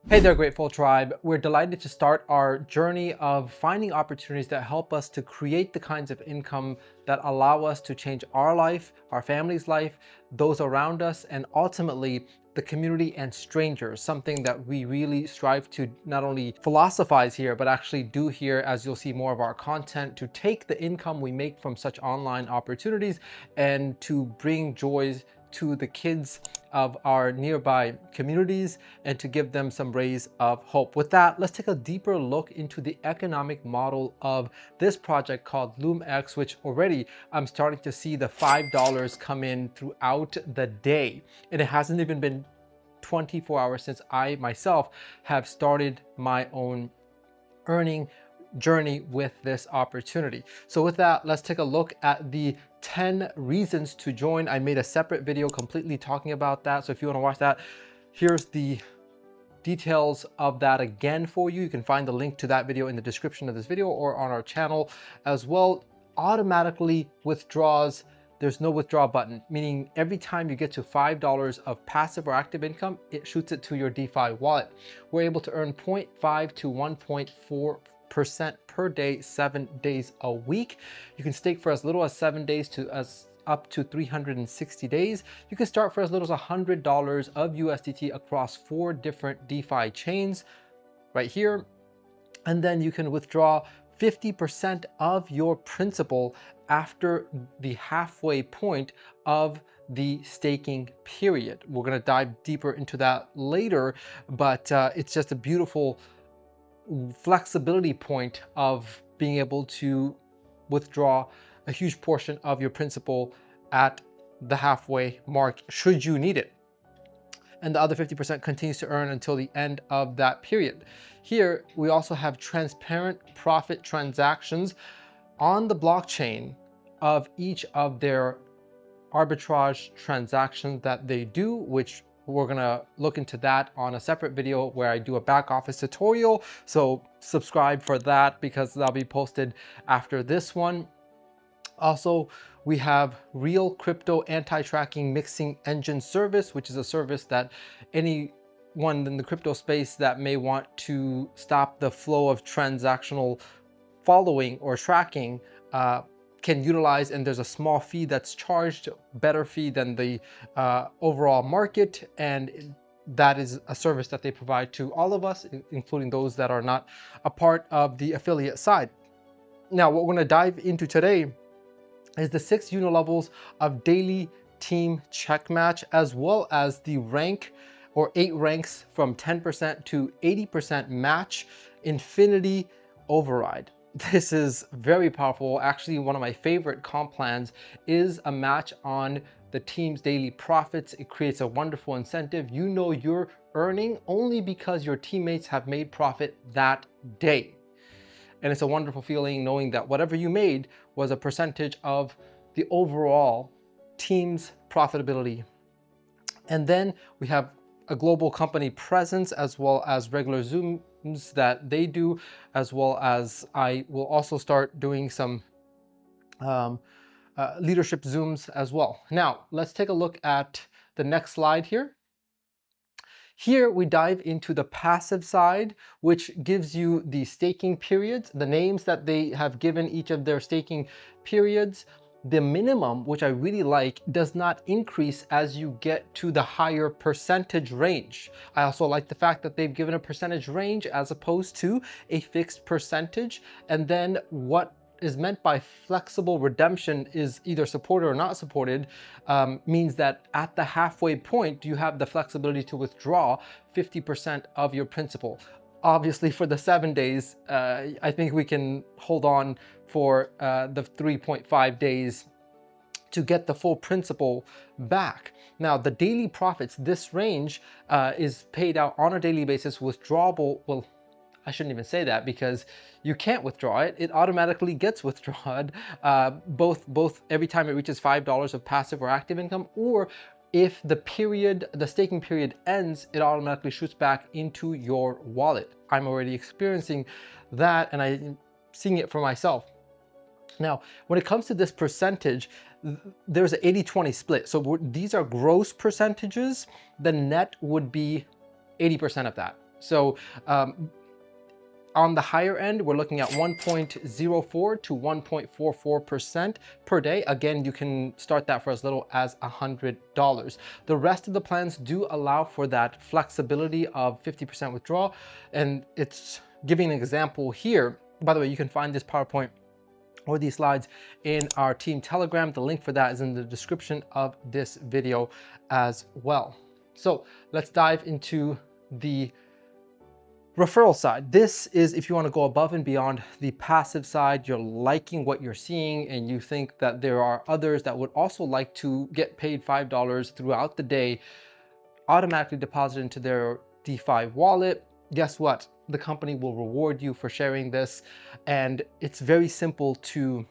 Hey there, Grateful Tribe. We're delighted to start our journey of finding opportunities that help us to create the kinds of income that allow us to change our life, our family's life, those around us, and ultimately the community and strangers, something that we really strive to not only philosophize here, but actually do here as you'll see more of our content, to take the income we make from such online opportunities and to bring joys to the kids of our nearby communities and to give them some rays of hope. With that, let's take a deeper look into the economic model of this project called LoomX, which already I'm starting to see the $5 come in throughout the day. And it hasn't even been 24 hours since I myself have started my own earning journey with this opportunity. So with that, let's take a look at the 10 reasons to join. I made a separate video completely talking about that. So if you want to watch that, here's the details of that again for you. You can find the link to that video in the description of this video or on our channel as well. Automatically withdraws. There's no withdraw button, meaning every time you get to $5 of passive or active income, it shoots it to your DeFi wallet. We're able to earn 0.5 to 1.4% per day, 7 days a week. You can stake for as little as 7 days to up to 360 days. You can start for as little as $100 of USDT across 4 different DeFi chains right here. And then you can withdraw 50% of your principal after the halfway point of the staking period. We're going to dive deeper into that later, but it's just a beautiful flexibility point of being able to withdraw a huge portion of your principal at the halfway mark should you need it. And the other 50% continues to earn until the end of that period. Here, we also have transparent profit transactions on the blockchain of each of their arbitrage transactions that they do, which we're gonna look into that on a separate video where I do a back office tutorial. So subscribe for that because that'll be posted after this one. Also, we have Real Crypto Anti-Tracking Mixing Engine Service, which is a service that anyone in the crypto space that may want to stop the flow of transactional following or tracking can utilize, and there's a small fee that's charged, better fee than the overall market, and that is a service that they provide to all of us, including those that are not a part of the affiliate side. Now, what we're going to dive into today is the 6 levels of daily team check match, as well as the rank or 8 ranks from 10% to 80% match infinity override. This is very powerful. Actually, one of my favorite comp plans is a match on the team's daily profits. It creates a wonderful incentive. You know you're earning only because your teammates have made profit that day. And it's a wonderful feeling knowing that whatever you made was a percentage of the overall team's profitability. And then we have a global company presence, as well as regular Zooms that they do, as well as I will also start doing some leadership Zooms as well. Now, let's take a look at the next slide here. Here we dive into the passive side, which gives you the staking periods, the names that they have given each of their staking periods. The minimum, which I really like, does not increase as you get to the higher percentage range. I also like the fact that they've given a percentage range as opposed to a fixed percentage. And then what is meant by flexible redemption is either supported or not supported, means that at the halfway point, you have the flexibility to withdraw 50% of your principal. Obviously, for the 7 days, I think we can hold on for the 3.5 days to get the full principal back. Now, the daily profits, this range is paid out on a daily basis, withdrawable. Well, I shouldn't even say that because you can't withdraw it. It automatically gets withdrawn both every time it reaches $5 of passive or active income, or if the staking period ends, it automatically shoots back into your wallet. I'm already experiencing that and I'm seeing it for myself. Now, when it comes to this percentage, there's an 80-20 split. So these are gross percentages. The net would be 80% of that. So on the higher end, we're looking at 1.04 to 1.44% per day. Again, you can start that for as little as $100. The rest of the plans do allow for that flexibility of 50% withdrawal. And it's giving an example here. By the way, you can find this PowerPoint or these slides in our team Telegram. The link for that is in the description of this video as well. So let's dive into the referral side. This is if you want to go above and beyond the passive side, you're liking what you're seeing and you think that there are others that would also like to get paid $5 throughout the day, automatically deposited into their DeFi wallet. Guess what? The company will reward you for sharing this. And it's very simple to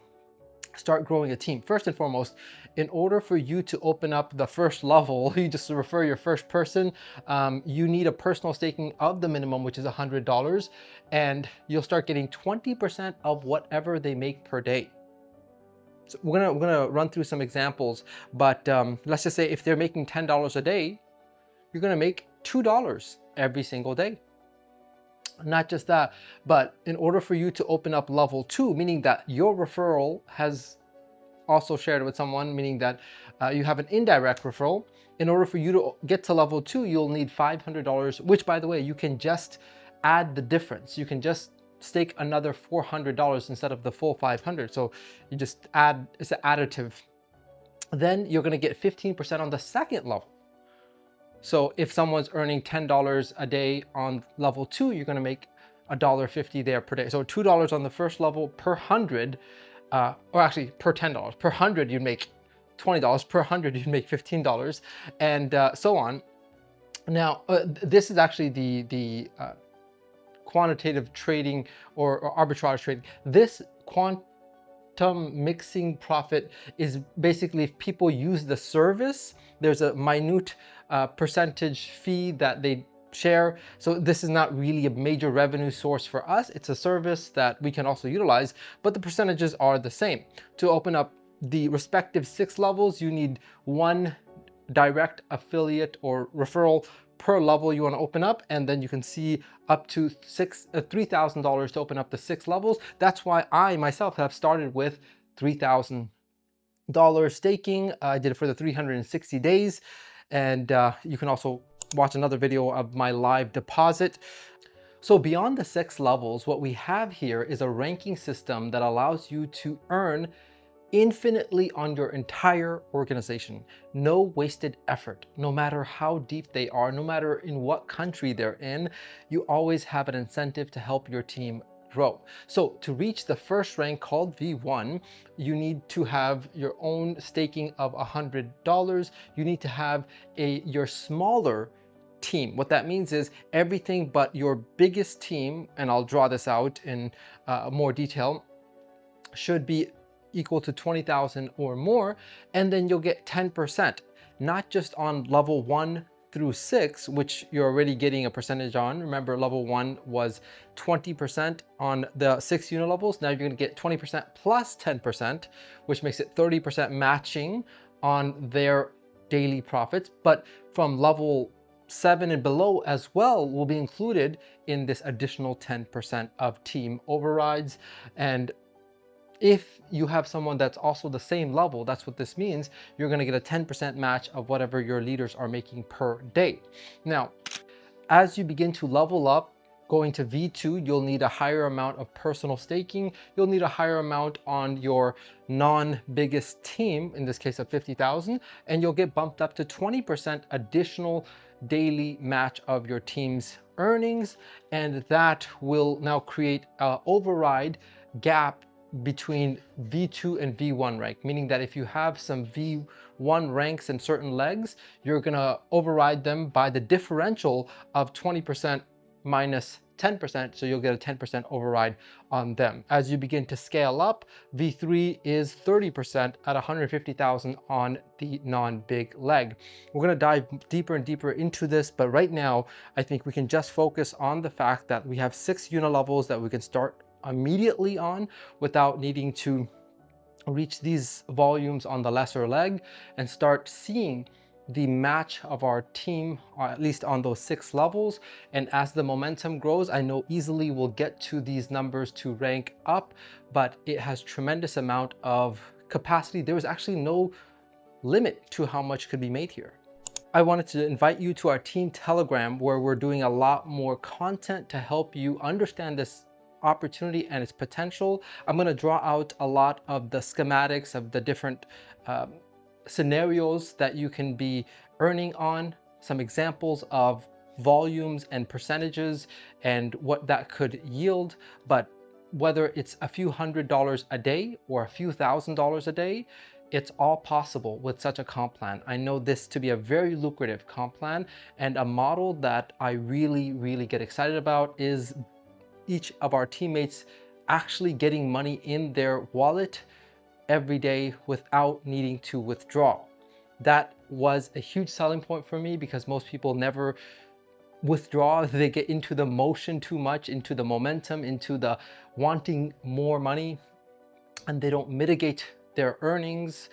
start growing a team. First and foremost, in order for you to open up the first level, you just refer your first person, you need a personal staking of the minimum, which is $100, and you'll start getting 20% of whatever they make per day. So we're gonna run through some examples, but let's just say if they're making $10 a day, you're gonna make $2 every single day. Not just that, but in order for you to open up level 2, meaning that your referral has also shared with someone, meaning that you have an indirect referral. In order for you to get to level 2, you'll need $500, which by the way, you can just add the difference. You can just stake another $400 instead of the full 500. So you just add, it's an additive. Then you're gonna get 15% on the second level. So if someone's earning $10 a day on level 2, you're gonna make $1.50 there per day. So $2 on the first level per 100, or actually per $10. Per 100 you'd make $20, per 100 you'd make $15, and so on. Now, this is actually the quantitative trading or arbitrage trading. This quantum mixing profit is basically if people use the service, there's a minute percentage fee that they share. So this is not really a major revenue source for us. It's a service that we can also utilize, but the percentages are the same. To open up the respective 6 levels, you need 1 direct affiliate or referral per level you want to open up, and then you can see up to $3,000 to open up the 6 levels. That's why I myself have started with $3,000 staking. I did it for the 360 days, and you can also watch another video of my live deposit. So beyond the 6 levels, what we have here is a ranking system that allows you to earn infinitely on your entire organization. No wasted effort. No matter how deep they are, no matter in what country they're in, you always have an incentive to help your team grow. So to reach the first rank called V1, you need to have your own staking of $100. You need to have your smaller team. What that means is everything but your biggest team, and I'll draw this out in more detail, should be equal to 20,000 or more, and then you'll get 10%, not just on level 1 through 6, which you're already getting a percentage on. Remember, level 1 was 20% on the 6 unit levels. Now you're going to get 20% plus 10%, which makes it 30% matching on their daily profits. But from level 7 and below as well will be included in this additional 10% of team overrides. And if you have someone that's also the same level, that's what this means, you're gonna get a 10% match of whatever your leaders are making per day. Now, as you begin to level up, going to V2, you'll need a higher amount of personal staking. You'll need a higher amount on your non-biggest team, in this case of 50,000, and you'll get bumped up to 20% additional daily match of your team's earnings. And that will now create an override gap between V2 and V1 rank, meaning that if you have some V1 ranks in certain legs, you're gonna override them by the differential of 20% minus 10%, so you'll get a 10% override on them. As you begin to scale up, V3 is 30% at 150,000 on the non-big leg. We're gonna dive deeper and deeper into this, but right now, I think we can just focus on the fact that we have 6 unit levels that we can start immediately on without needing to reach these volumes on the lesser leg and start seeing the match of our team, or at least on those 6 levels. And as the momentum grows, I know easily we'll get to these numbers to rank up, but it has tremendous amount of capacity. There is actually no limit to how much could be made here. I wanted to invite you to our team Telegram, where we're doing a lot more content to help you understand this opportunity and its potential. I'm going to draw out a lot of the schematics of the different um, scenarios that you can be earning on, some examples of volumes and percentages and what that could yield. But whether it's a few $100s a day or a few $1,000s a day, it's all possible with such a comp plan. I know this to be a very lucrative comp plan, and a model that I really get excited about is each of our teammates actually getting money in their wallet every day without needing to withdraw. That was a huge selling point for me because most people never withdraw. They get into the motion too much, into the momentum, into the wanting more money, and they don't mitigate their earnings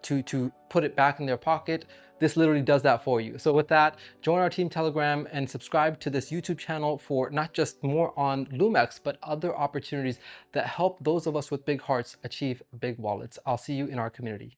to put it back in their pocket. This literally does that for you. So with that, join our team Telegram and subscribe to this YouTube channel for not just more on LoomX, but other opportunities that help those of us with big hearts achieve big wallets. I'll see you in our community.